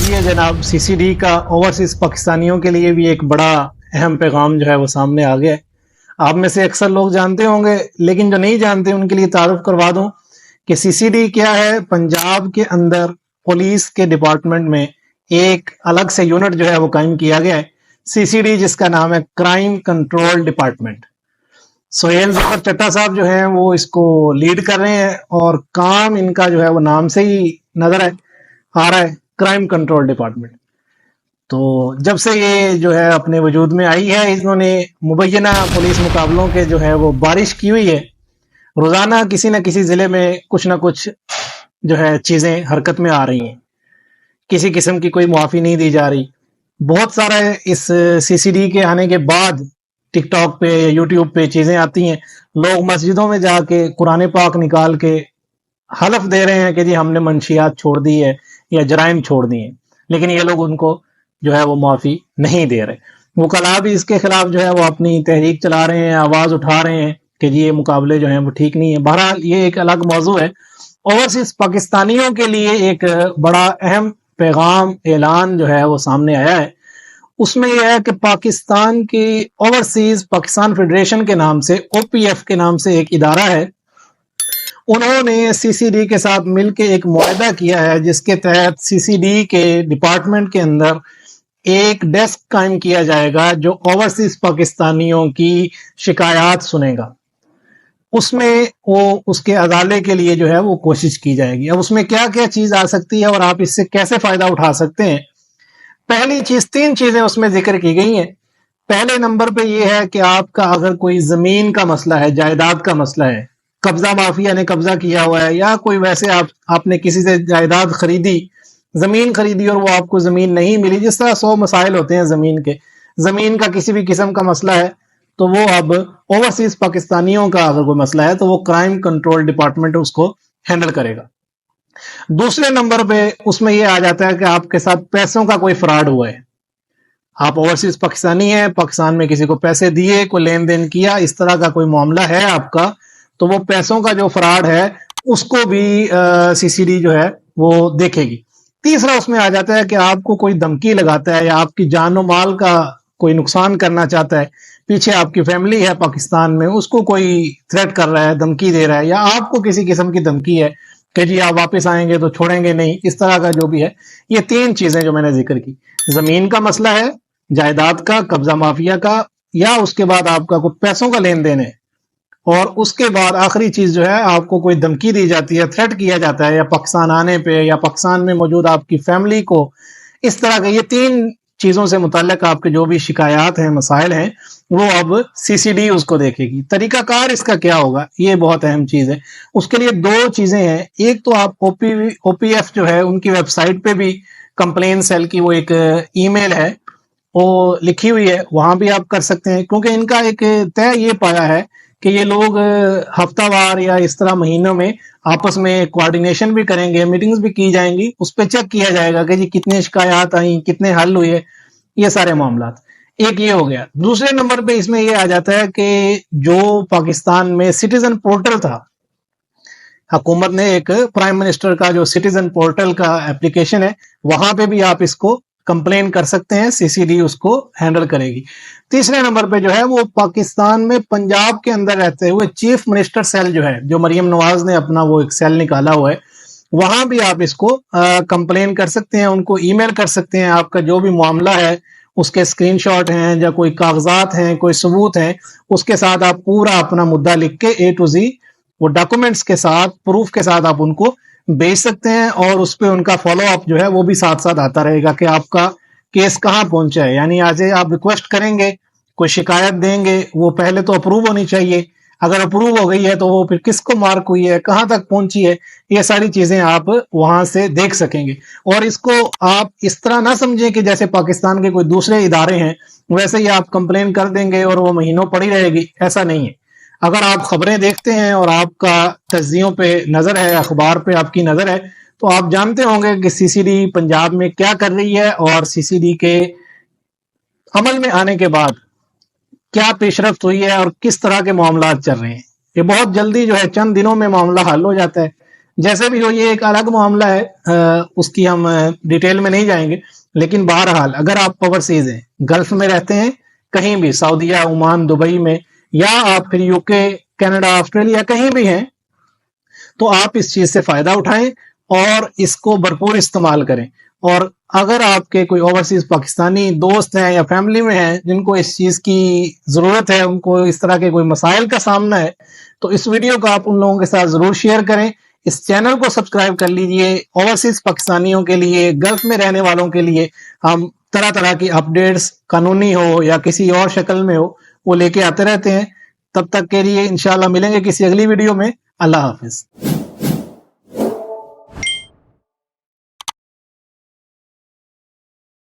یہ جناب سی C D کا اوورسیز پاکستانیوں کے لیے بھی ایک بڑا اہم پیغام جو ہے وہ سامنے آ گیا ہے. آپ میں سے اکثر لوگ جانتے ہوں گے، لیکن جو نہیں جانتے ان کے لیے تعارف کروا دوں کہ سی سی ڈی کیا ہے. پنجاب کے اندر پولیس کے ڈپارٹمنٹ میں ایک الگ سے یونٹ جو ہے وہ قائم کیا گیا ہے، سی سی ڈی، جس کا نام ہے کرائم کنٹرول ڈپارٹمنٹ. سہیل ظفر چٹا صاحب جو ہیں وہ اس کو لیڈ کر رہے ہیں، اور کام ان کا جو ہے وہ نام سے ہی نظر آ رہا ہے، کرائم کنٹرول ڈپارٹمنٹ. تو جب سے یہ جو ہے اپنے وجود میں آئی ہے، انہوں نے مبینہ پولیس مقابلوں کے جو ہے وہ بارش کی ہوئی ہے. روزانہ کسی نہ کسی ضلع میں کچھ نہ کچھ جو ہے چیزیں حرکت میں آ رہی ہیں، کسی قسم کی کوئی معافی نہیں دی جا رہی. بہت سارا اس سی سی ڈی کے آنے کے بعد ٹک ٹاک پہ یوٹیوب پہ چیزیں آتی ہیں. لوگ مسجدوں میں جا کے قرآن پاک نکال کے حلف دے رہے ہیں کہ جی ہم نے منشیات چھوڑ دی ہے یا جرائم چھوڑ دی ہیں، لیکن یہ لوگ ان کو جو ہے وہ معافی نہیں دے رہے. وکلاء بھی اس کے خلاف جو ہے وہ اپنی تحریک چلا رہے ہیں، آواز اٹھا رہے ہیں کہ جی یہ مقابلے جو ہیں وہ ٹھیک نہیں ہیں. بہرحال یہ ایک الگ موضوع ہے. اوورسیز پاکستانیوں کے لیے ایک بڑا اہم پیغام، اعلان جو ہے وہ سامنے آیا ہے. اس میں یہ ہے کہ پاکستان کی اوورسیز پاکستان فیڈریشن کے نام سے، او پی ایف کے نام سے ایک ادارہ ہے، انہوں نے سی سی ڈی کے ساتھ مل کے ایک معاہدہ کیا ہے، جس کے تحت سی سی ڈی کے ڈپارٹمنٹ کے اندر ایک ڈیسک قائم کیا جائے گا جو اوورسیز پاکستانیوں کی شکایات سنے گا. اس میں وہ اس کے ازالے کے لیے جو ہے وہ کوشش کی جائے گی. اب اس میں کیا کیا چیز آ سکتی ہے اور آپ اس سے کیسے فائدہ اٹھا سکتے ہیں؟ پہلی چیز، 3 چیزیں اس میں ذکر کی گئی ہیں. پہلے نمبر پہ یہ ہے کہ آپ کا اگر کوئی زمین کا مسئلہ ہے، جائیداد کا مسئلہ ہے، قبضہ مافیا نے قبضہ کیا ہوا ہے، یا کوئی ویسے آپ نے کسی سے جائیداد خریدی، زمین خریدی اور وہ آپ کو زمین نہیں ملی، جس طرح 100 مسائل ہوتے ہیں زمین کا کسی بھی قسم کا مسئلہ ہے، تو وہ اب اوورسیز پاکستانیوں کا اگر کوئی مسئلہ ہے تو وہ کرائم کنٹرول ڈپارٹمنٹ اس کو ہینڈل کرے گا. دوسرے نمبر پہ اس میں یہ آ جاتا ہے کہ آپ کے ساتھ پیسوں کا کوئی فراڈ ہوا ہے، آپ اوورسیز پاکستانی ہیں، پاکستان میں کسی کو پیسے دیے، کوئی لین دین کیا، اس طرح کا کوئی معاملہ ہے آپ کا، تو وہ پیسوں کا جو فراڈ ہے اس کو بھی سی سی ڈی جو ہے وہ دیکھے گی. تیسرا اس میں آ جاتا ہے کہ آپ کو کوئی دھمکی لگاتا ہے یا آپ کی جان و مال کا کوئی نقصان کرنا چاہتا ہے، پیچھے آپ کی فیملی ہے پاکستان میں، اس کو کوئی تھریٹ کر رہا ہے، دھمکی دے رہا ہے، یا آپ کو کسی قسم کی دھمکی ہے کہ جی آپ واپس آئیں گے تو چھوڑیں گے نہیں، اس طرح کا جو بھی ہے. یہ 3 چیزیں جو میں نے ذکر کی، زمین کا مسئلہ ہے، جائیداد کا، قبضہ مافیا کا، یا اس کے بعد آپ کا کوئی پیسوں کا لین دین ہے، اور اس کے بعد آخری چیز جو ہے آپ کو کوئی دھمکی دی جاتی ہے، تھریٹ کیا جاتا ہے، یا پاکستان آنے پہ یا پاکستان میں موجود آپ کی فیملی کو، اس طرح کے. یہ 3 چیزوں سے متعلق آپ کے جو بھی شکایات ہیں، مسائل ہیں، وہ اب سی سی ڈی اس کو دیکھے گی. طریقہ کار اس کا کیا ہوگا، یہ بہت اہم چیز ہے. اس کے لیے 2 چیزیں ہیں. ایک تو آپ او پی ایف جو ہے ان کی ویب سائٹ پہ بھی کمپلین سیل کی وہ ایک ای میل ہے وہ لکھی ہوئی ہے، وہاں بھی آپ کر سکتے ہیں، کیونکہ ان کا ایک طے یہ پایا ہے کہ یہ لوگ ہفتہ وار یا اس طرح مہینوں میں آپس میں کوارڈینیشن بھی کریں گے، میٹنگز بھی کی جائیں گی، اس پہ چیک کیا جائے گا کہ جی کتنے شکایات آئیں، کتنے حل ہوئے، یہ سارے معاملات. ایک یہ ہو گیا. دوسرے نمبر پہ اس میں یہ آ جاتا ہے کہ جو پاکستان میں سٹیزن پورٹل تھا، حکومت نے ایک پرائم منسٹر کا جو سٹیزن پورٹل کا اپلیکیشن ہے، وہاں پہ بھی آپ اس کو کمپلین کر سکتے ہیں، سی سی ڈی اس کو ہینڈل کرے گی. تیسرے نمبر پہ جو ہے وہ پاکستان میں پنجاب کے اندر رہتے ہوئے چیف منسٹر سیل جو ہے، جو مریم نواز نے اپنا وہ ایک سیل نکالا ہوا ہے، وہاں بھی آپ اس کو کمپلین کر سکتے ہیں، ان کو ای میل کر سکتے ہیں. آپ کا جو بھی معاملہ ہے اس کے اسکرین شاٹ ہیں یا کوئی کاغذات ہیں، کوئی ثبوت ہیں، اس کے ساتھ آپ پورا اپنا مدعا لکھ کے اے ٹو زی وہ ڈاکومنٹس کے ساتھ، پروف کے ساتھ آپ ان کو بھیج سکتے ہیں، اور اس پہ ان کا فالو اپ جو ہے وہ بھی ساتھ ساتھ آتا رہے گا کہ آپ کا کیس کہاں پہنچا ہے. یعنی آج آپ ریکویسٹ کریں گے، کوئی شکایت دیں گے، وہ پہلے تو اپروو ہونی چاہیے، اگر اپروو ہو گئی ہے تو وہ پھر کس کو مارک ہوئی ہے، کہاں تک پہنچی ہے، یہ ساری چیزیں آپ وہاں سے دیکھ سکیں گے. اور اس کو آپ اس طرح نہ سمجھیں کہ جیسے پاکستان کے کوئی دوسرے ادارے ہیں ویسے ہی آپ کمپلین کر دیں گے اور وہ مہینوں پڑی رہے گی، ایسا نہیں ہے. اگر آپ خبریں دیکھتے ہیں اور آپ کا تجزیوں پہ نظر ہے، اخبار پہ آپ کی نظر ہے، تو آپ جانتے ہوں گے کہ سی سی ڈی پنجاب میں کیا کر رہی ہے، اور سی سی ڈی کے عمل میں آنے کے بعد کیا پیش رفت ہوئی ہے اور کس طرح کے معاملات چل رہے ہیں. یہ بہت جلدی جو ہے چند دنوں میں معاملہ حل ہو جاتا ہے. جیسے بھی ہو یہ ایک الگ معاملہ ہے، اس کی ہم ڈیٹیل میں نہیں جائیں گے، لیکن بہرحال اگر آپ اوورسیز ہیں، گلف میں رہتے ہیں، کہیں بھی سعودیہ، عمان، دبئی میں، یا آپ پھر یو کے، کینیڈا، آسٹریلیا کہیں بھی ہیں، تو آپ اس چیز سے فائدہ اٹھائیں اور اس کو بھرپور استعمال کریں. اور اگر آپ کے کوئی اوورسیز پاکستانی دوست ہیں یا فیملی میں ہیں جن کو اس چیز کی ضرورت ہے، ان کو اس طرح کے کوئی مسائل کا سامنا ہے، تو اس ویڈیو کو آپ ان لوگوں کے ساتھ ضرور شیئر کریں. اس چینل کو سبسکرائب کر لیجئے. اوورسیز پاکستانیوں کے لیے، گلف میں رہنے والوں کے لیے ہم طرح طرح کی اپڈیٹس، قانونی ہو یا کسی اور شکل میں ہو، وہ لے کے آتے رہتے ہیں. تب تک کے لیے انشاءاللہ ملیں گے کسی اگلی ویڈیو میں. اللہ حافظ.